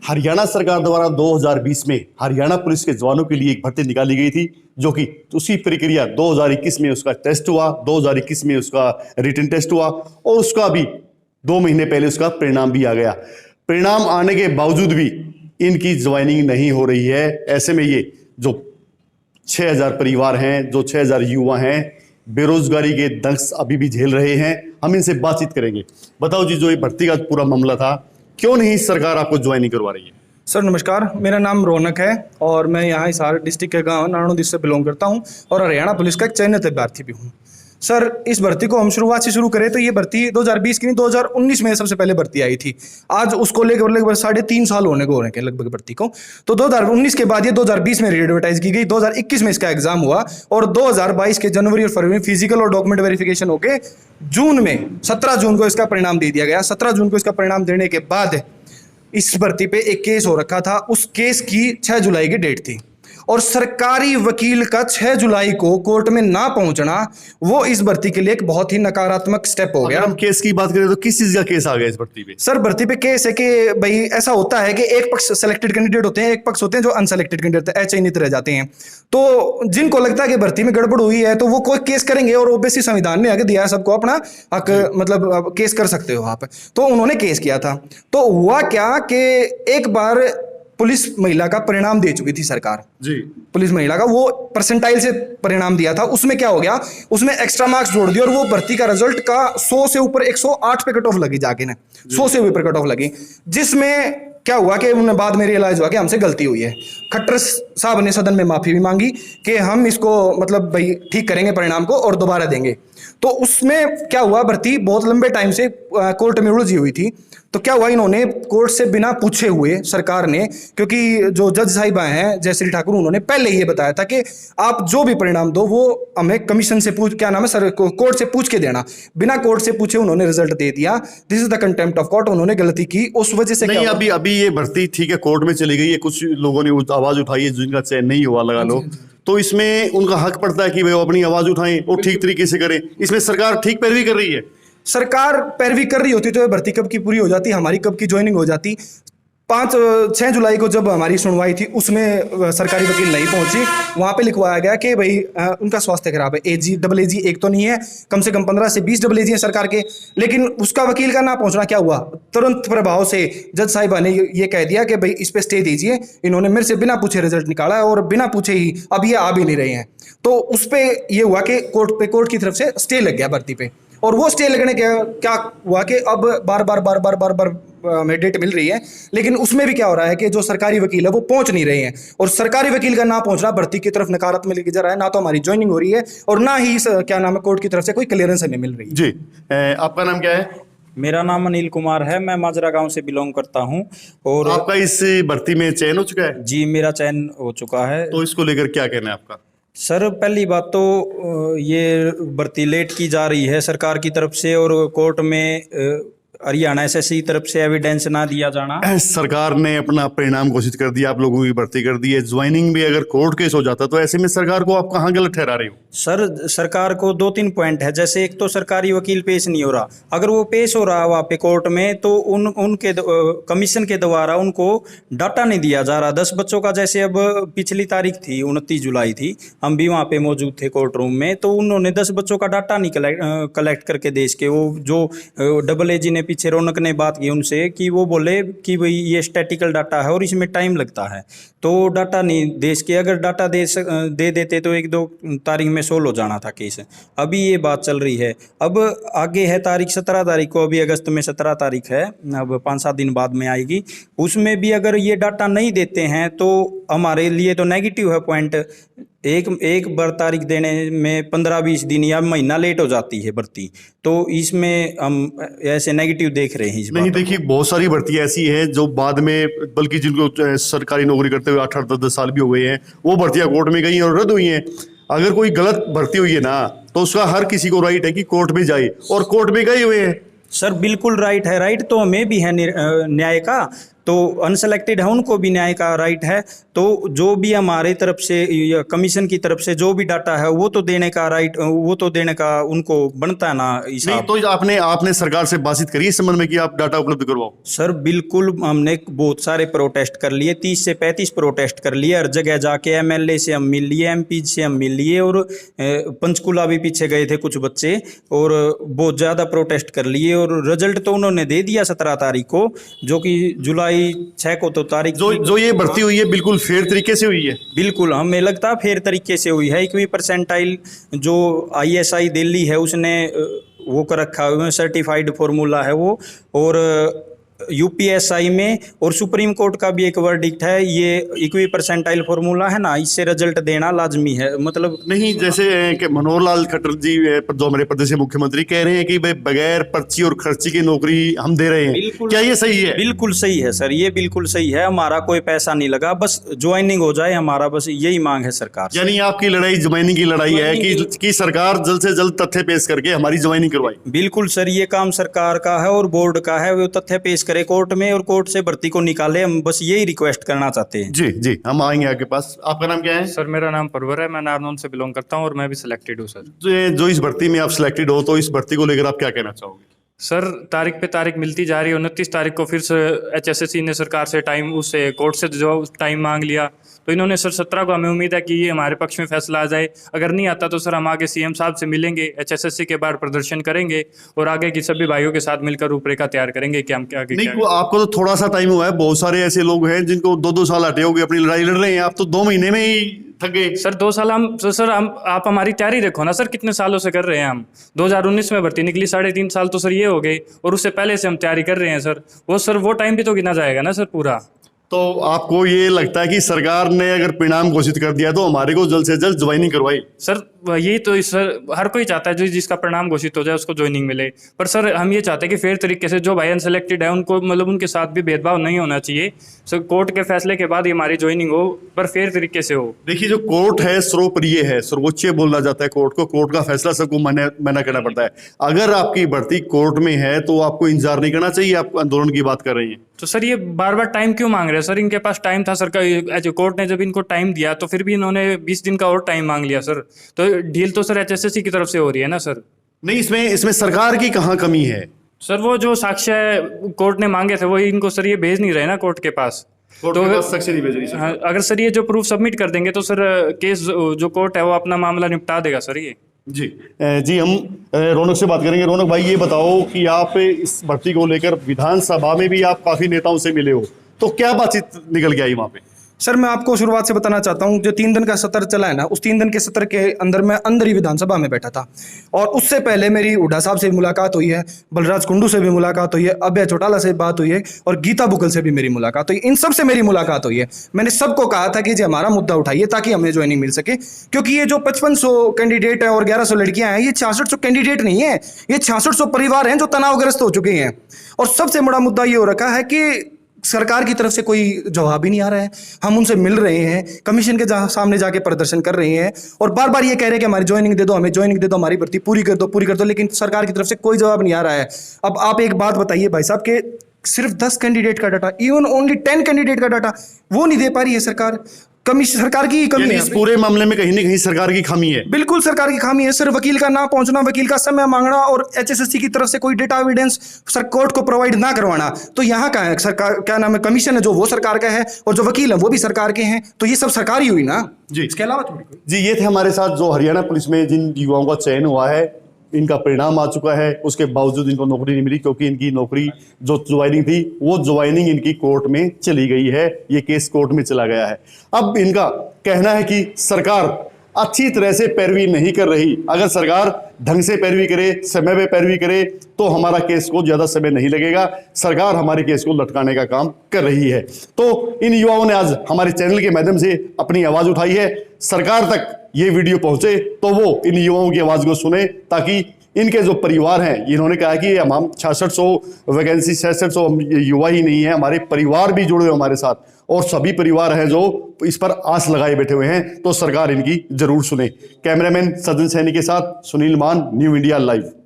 हरियाणा सरकार द्वारा 2020 में हरियाणा पुलिस के जवानों के लिए एक भर्ती निकाली गई थी, जो कि उसी प्रक्रिया 2021 में उसका टेस्ट हुआ, 2021 में उसका रिटन टेस्ट हुआ और उसका भी 2 महीने पहले उसका परिणाम भी आ गया। परिणाम आने के बावजूद भी इनकी ज्वाइनिंग नहीं हो रही है। ऐसे में ये जो 6000 परिवार हैं, जो 6000 युवा हैं, बेरोजगारी के दंश अभी भी झेल रहे हैं। हम इनसे बातचीत करेंगे। बताओ जी, जो ये भर्ती का पूरा मामला था, क्यों नहीं सरकार आपको ज्वाइनिंग करवा रही है? सर नमस्कार, मेरा नाम रौनक है और मैं यहाँ हिसार डिस्ट्रिक्ट के गांव नारायणदिस से बिलोंग करता हूँ और हरियाणा पुलिस का एक चयनित अभ्यर्थी भी हूँ। सर इस भर्ती को हम शुरुआत से शुरू करें तो ये भर्ती 2020 की नहीं 2019 में सबसे पहले भर्ती आई थी। आज उसको लेकर लगभग 3.5 साल होने को हो रहे हैं लगभग भर्ती को। तो 2019 के बाद ये 2020 में रीएडवर्टाइज की गई, 2021 में इसका एग्जाम हुआ और 2022 के जनवरी और फरवरी में फिजिकल और डॉक्यूमेंट वेरिफिकेशन होकर जून में 17 जून को इसका परिणाम दे दिया गया। 17 जून को इसका परिणाम देने के बाद इस भर्ती पे एक केस हो रखा था। उस केस की 6 जुलाई की डेट थी और सरकारी वकील का 6 जुलाई को कोर्ट में ना पहुंचना वो इस भर्ती के लिए एक बहुत ही नकारात्मक स्टेप हो गया। अगर हम केस की बात करें तो किस चीज का केस आ गया इस भर्ती पे? सर भर्ती पे केस है कि भाई ऐसा होता है कि एक पक्ष सेलेक्टेड कैंडिडेट होते हैं, एक पक्ष होते हैं जो अनसेलेक्टेड कैंडिडेट अचयनित रह जाते हैं। तो जिनको लगता है कि भर्ती में गड़बड़ हुई है तो वो कोई केस करेंगे और ओबीसी संविधान में आगे दिया है सबको अपना हक, मतलब केस कर सकते हो आप। तो उन्होंने केस किया था। तो हुआ क्या कि एक बार पुलिस महिला का परिणाम दे चुकी थी सरकार जी। पुलिस महिला का वो परसेंटाइल से परिणाम दिया था। उसमें क्या हो गया, उसमें एक्स्ट्रा मार्क्स जोड़ दिए और वो भर्ती का रिजल्ट का 100 से ऊपर 108 पे कट ऑफ लगी जाके ना 100 से ऊपर कट ऑफ लगी। जिसमें क्या हुआ कि उन्हें बाद में रियलाइज हुआ कि हमसे गलती हुई है। खट्टर साहब ने सदन में माफी भी मांगी कि हम इसको मतलब भाई ठीक करेंगे परिणाम को और दोबारा देंगे। तो उसमें क्या हुआ, भर्ती बहुत लंबे टाइम से कोर्ट में उलझी हुई थी। तो क्या हुआ, इन्होंने कोर्ट से बिना पूछे हुए सरकार ने, क्योंकि जो जज साहिबा हैं जयश्री ठाकुर, उन्होंने पहले ये बताया था कि आप जो भी परिणाम दो वो हमें कमीशन से पूछ, क्या नाम है सर, कोर्ट से पूछ के देना। बिना कोर्ट से पूछे उन्होंने रिजल्ट दे दिया। This is the contempt of court. उन्होंने गलती की, उस वजह से नहीं, अभी ये भर्ती ठीक है कोर्ट में चली गई है, कुछ लोगों ने आवाज उठाई है जिनका चयन नहीं हुआ, लगा लो, तो इसमें उनका हक पड़ता है कि भाई वो अपनी आवाज उठाएं और ठीक तरीके से करें। इसमें सरकार ठीक पैरवी कर रही है। सरकार पैरवी कर रही होती तो भर्ती कब की पूरी हो जाती, हमारी कब की ज्वाइनिंग हो जाती। 6 जुलाई को जब हमारी सुनवाई थी उसमें सरकारी वकील नहीं पहुंची। वहां पे लिखवाया गया कि भाई उनका स्वास्थ्य खराब है, एजी डबल एजी एक तो नहीं है, कम से कम 15 से 20 डबल एजी है सरकार के। लेकिन उसका वकील का ना पहुंचना क्या हुआ, तुरंत प्रभाव से जज साहिबा ने ये कह दिया कि भाई इस पे स्टे दीजिए। इन्होंने मेरे से बिना पूछे रिजल्ट निकाला और बिना पूछे ही अब ये आ भी नहीं रहे हैं। तो उस पे ये हुआ कि कोर्ट की तरफ से स्टे लग गया भर्ती पे। और वो स्टे लगने के क्या हुआ कि अब बार बार हमें डेट मिल रही है, लेकिन उसमें भी क्या हो रहा है कि जो सरकारी वकील है वो पहुंच नहीं रहे हैं और सरकारी वकील का ना पहुंचना भर्ती की तरफ नकारात्मक लेके जा रहा है। ना तो हमारी ज्वाइनिंग हो रही है और ना ही क्या नाम है कोर्ट की तरफ से कोई क्लियरेंस हमें मिल रही है। जी, आपका नाम क्या है? मेरा नाम अनिल कुमार है, मैं माजरा गांव से बिलोंग करता हूं। और आपका इस भर्ती में चयन हो चुका है? जी, मेरा चयन हो चुका है। तो इसको लेकर क्या कहना है आपका? सर पहली बात तो ये भर्ती लेट की जा रही है सरकार की तरफ से और कोर्ट में हरियाणा एसएससी की तरफ से एविडेंस ना दिया जाना। सरकार ने अपना परिणाम घोषित कर दिया, आप लोगों की भर्ती कर दी है, ज्वाइनिंग भी अगर कोर्ट केस हो जाता तो ऐसे में सरकार को आप कहाँ गलत ठहरा रहे हो? सर सरकार को 2-3 पॉइंट है। जैसे एक तो सरकारी वकील पेश नहीं हो रहा, अगर वो पेश हो रहा वहाँ पे कोर्ट में तो उनके कमीशन के द्वारा उनको डाटा नहीं दिया जा रहा। 10 बच्चों का, जैसे अब पिछली तारीख थी 29 जुलाई थी, हम भी वहाँ पे मौजूद थे कोर्ट रूम में, तो उन्होंने 10 बच्चों का डाटा नहीं कलेक्ट करके देश के, वो जो डबल एजी ने पीछे रौनक ने बात की उनसे कि वो बोले कि भाई ये स्टैटिकल डाटा है और इसमें टाइम लगता है, तो डाटा नहीं देश के, अगर डाटा दे देते तो 1-2 तारीख में सोल्व हो जाना था केस। अभी ये बात चल रही है, अब आगे है तारीख 17 तारीख को, अभी अगस्त में 17 तारीख है, अब 5-7 दिन बाद में आएगी। उसमें भी अगर ये डाटा नहीं देते हैं तो हमारे लिए तो नेगेटिव है पॉइंट। एक बार तारीख देने में 15-20 दिन या महीना लेट हो जाती है भर्ती, तो इसमें हम ऐसे नेगेटिव देख रहे हैं इस नहीं, देखिए बहुत सारी भर्ती ऐसी है जो बाद में, बल्कि जिनको सरकारी नौकरी करते हुए 18-10 साल भी हो गए हैं, वो भर्तियां कोर्ट में गई और रद्द हुई हैं। अगर कोई गलत भर्ती हुई है ना तो उसका हर किसी को राइट है कि कोर्ट में जाए, और कोर्ट में गए हुए हैं। सर बिल्कुल राइट है, राइट तो हमें भी है न्याय का, तो अनसेलेक्टेड है उनको भी न्याय का राइट है। तो जो भी हमारे तरफ से या कमीशन की तरफ से जो भी डाटा है वो तो देने का राइट, वो तो देने का उनको बनता है ना नहीं, हिसाब। तो आपने सरकार से बातचीत करी इस संबंध में कि आप डाटा उपलब्ध करवाओ? सर बिल्कुल, हमने बहुत सारे प्रोटेस्ट कर लिए, 30 से 35 प्रोटेस्ट कर लिए, हर जगह जाके एमएलए से हम मिल लिए, एमपी से हम मिल लिए, और पंचकुला भी पीछे गए थे कुछ बच्चे, और बहुत ज़्यादा प्रोटेस्ट कर लिए, और रिजल्ट तो उन्होंने दे दिया 17 तारीख को, जो कि जुलाई 6 को तो तारीख जो ये भर्ती हुई है बिल्कुल फेयर तरीके से हुई है? बिल्कुल हमें लगता है फेयर तरीके से हुई है। 21 परसेंटाइल जो ISI दिल्ली है उसने वो कर रखा है, सर्टिफाइड फॉर्मूला है वो, और UPSI में और सुप्रीम कोर्ट का भी एक वर्डिक्ट है, ये 21 परसेंटाइल फॉर्मूला है ना, इससे रिजल्ट देना लाजमी है। मतलब नहीं, जैसे कि मनोहर लाल खट्टर जी जो हमारे प्रदेश के मुख्यमंत्री कह रहे हैं कि भाई बगैर पर्ची और खर्ची की नौकरी हम दे रहे हैं, क्या ये सही है? बिल्कुल सही है सर, ये बिल्कुल सही है। हमारा कोई पैसा नहीं लगा, बस ज्वाइनिंग हो जाए, हमारा बस यही मांग है सरकार से। यानी आपकी लड़ाई ज्वाइनिंग की लड़ाई है कि सरकार जल्द से जल्द तथ्य पेश करके हमारी ज्वाइनिंग करवाए। बिल्कुल सर, ये काम सरकार का है और बोर्ड का है, वो तथ्य पेश करे कोर्ट में और कोर्ट से भर्ती को निकाले। हम बस यही रिक्वेस्ट करना चाहते हैं। जी जी, हम आएंगे आपके पास। आपका नाम क्या है? सर मेरा नाम परवर है, मैं नारनौल से बिलोंग करता हूँ और मैं भी सिलेक्टेड हूँ सर। जो इस भर्ती में आप सिलेक्टेड हो, तो इस भर्ती को लेकर आप क्या कहना चाहोगे? सर तारीख पे तारीख मिलती जा रही है। 29 तारीख को फिर से HSSC ने सरकार से टाइम, उससे कोर्ट से जो टाइम मांग लिया, तो इन्होंने सर 17 को हमें उम्मीद है कि ये हमारे पक्ष में फैसला आ जाए। अगर नहीं आता तो सर हम आगे CM साहब से मिलेंगे, HSSC के बाहर प्रदर्शन करेंगे और आगे की सभी भाइयों के साथ मिलकर रूपरेखा तैयार करेंगे कि हम क्या आगे नहीं, क्या। आपको तो थोड़ा सा टाइम हुआ है, बहुत सारे ऐसे लोग हैं जिनको 2-2 साल हटे हो गए अपनी लड़ाई लड़ रहे हैं, आप तो 2 महीने में ही थक गए। सर 2 साल हम सर हम आप हमारी तैयारी रखो ना सर, कितने सालों से कर रहे हैं हम। 2019 में भर्ती निकली, 3.5 साल तो सर ये हो गए, और उससे पहले से हम तैयारी कर रहे हैं सर। वो टाइम भी तो गिना जाएगा ना सर पूरा। तो आपको ये लगता है कि सरकार ने अगर परिणाम घोषित कर दिया तो हमारे को जल्द से जल्द ज्वाइनिंग करवाई? सर यही तो सर हर कोई चाहता है जो जिसका परिणाम घोषित हो जाए उसको ज्वाइनिंग मिले, पर सर हम ये चाहते हैं कि फेयर तरीके से जो भाई अनसेलेक्टेड है उनको मतलब उनके साथ भी भेदभाव नहीं होना चाहिए। सर कोर्ट के फैसले के बाद ही हमारी ज्वाइनिंग हो, पर फेयर तरीके से हो। देखिए, जो कोर्ट है सर्वोपरि है, सर्वोच्च बोलना जाता है कोर्ट को, कोर्ट का फैसला सबको मानना करना पड़ता है। अगर आपकी भर्ती कोर्ट में है तो आपको इंतजार नहीं करना चाहिए, आप आंदोलन की बात कर रही हैं। तो सर ये बार बार टाइम क्यों मांग रहे हैं सर? इनके पास टाइम था सरकार, कोर्ट ने जब इनको टाइम दिया तो फिर भी इन्होंने 20 दिन का और टाइम मांग लिया सर। तो डील तो सर HSSC की तरफ से हो रही है ना सर। नहीं, इसमें सरकार की कहाँ कमी है? सर वो जो साक्ष्य कोर्ट ने मांगे थे वो इनको सर ये भेज नहीं रहे ना कोर्ट के पास। कोर्ट के पास साक्ष्य नहीं भेज रही सरकार। हाँ, अगर सर ये जो प्रूफ सबमिट कर देंगे तो सर केस जो कोर्ट है वो अपना मामला निपटा देगा सर ये। जी हम रौनक से बात करेंगे। रौनक भाई, ये बताओ कि आप इस भर्ती को लेकर विधानसभा में भी आप काफी नेताओं से मिले हो, तो क्या बातचीत निकल के आई वहां पे? सर मैं आपको शुरुआत से बताना चाहता हूं, जो 3 दिन का सत्र चला है ना, उस 3 दिन के सत्र के अंदर मैं अंदर ही विधानसभा में बैठा था, और उससे पहले मेरी हुड्डा साहब से भी मुलाकात हुई है, बलराज कुंडू से भी मुलाकात हुई है, अभय चौटाला से बात हुई है, और गीता बुकल से भी मेरी मुलाकात हुई। इन सब से मेरी मुलाकात हुई है। मैंने सबको कहा था कि जी हमारा मुद्दा उठाइए ताकि हमें ज्वाइनिंग मिल सके, क्योंकि ये जो 5500 कैंडिडेट है और 1100 लड़कियां हैं, ये 6600 कैंडिडेट नहीं है, ये 6600 परिवार हैं जो तनावग्रस्त हो चुके हैं। और सबसे बड़ा मुद्दा ये हो रखा है कि सरकार की तरफ से कोई जवाब ही नहीं आ रहा है। हम उनसे मिल रहे हैं, कमीशन के सामने जाके प्रदर्शन कर रहे हैं, और बार बार ये कह रहे हैं कि हमारी ज्वाइनिंग दे दो, हमें ज्वाइनिंग दे दो, हमारी भर्ती पूरी कर दो, लेकिन सरकार की तरफ से कोई जवाब नहीं आ रहा है। अब आप एक बात बताइए भाई साहब, के सिर्फ 10 कैंडिडेट का डाटा, इवन ओनली 10 कैंडिडेट का डाटा वो नहीं दे पा रही है सरकार। सरकार की कमी है। इस पूरे मामले में कहीं ना कहीं सरकार की खामी है। बिल्कुल सरकार की खामी है। सिर्फ वकील का ना पहुंचना, वकील का समय मांगना, और HSSC की तरफ से कोई डेटा एविडेंस सर कोर्ट को प्रोवाइड ना करवाना, तो यहाँ का है सरकार, क्या नाम है, कमीशन है जो वो सरकार का है, और जो वकील है वो भी सरकार के हैं, तो ये सब सरकार ही हुई ना जी। इसके अलावा थोड़ी कोई। जी, ये थे हमारे साथ जो हरियाणा पुलिस में जिन युवाओं का चयन हुआ है, इनका परिणाम आ चुका है, उसके बावजूद इनको नौकरी नहीं मिली, क्योंकि इनकी नौकरी जो ज्वाइनिंग थी वो ज्वाइनिंग इनकी कोर्ट में चली गई है, ये केस कोर्ट में चला गया है। अब इनका कहना है कि सरकार अच्छी तरह से पैरवी नहीं कर रही। अगर सरकार ढंग से पैरवी करे, समय पे पैरवी करे, तो हमारा केस को ज्यादा समय नहीं लगेगा। सरकार हमारे केस को लटकाने का काम कर रही है। तो इन युवाओं ने आज हमारे चैनल के माध्यम से अपनी आवाज उठाई है। सरकार तक ये वीडियो पहुंचे तो वो इन युवाओं की आवाज को सुने, ताकि इनके जो परिवार हैं, इन्होंने कहा कि हम 6600 वैकेंसी, 6600 युवा ही नहीं है, हमारे परिवार भी जुड़े हुए हमारे साथ, और सभी परिवार हैं जो इस पर आस लगाए बैठे हुए हैं, तो सरकार इनकी जरूर सुने। कैमरामैन सज्जन सैनी के साथ सुनील मान, न्यू इंडिया लाइव।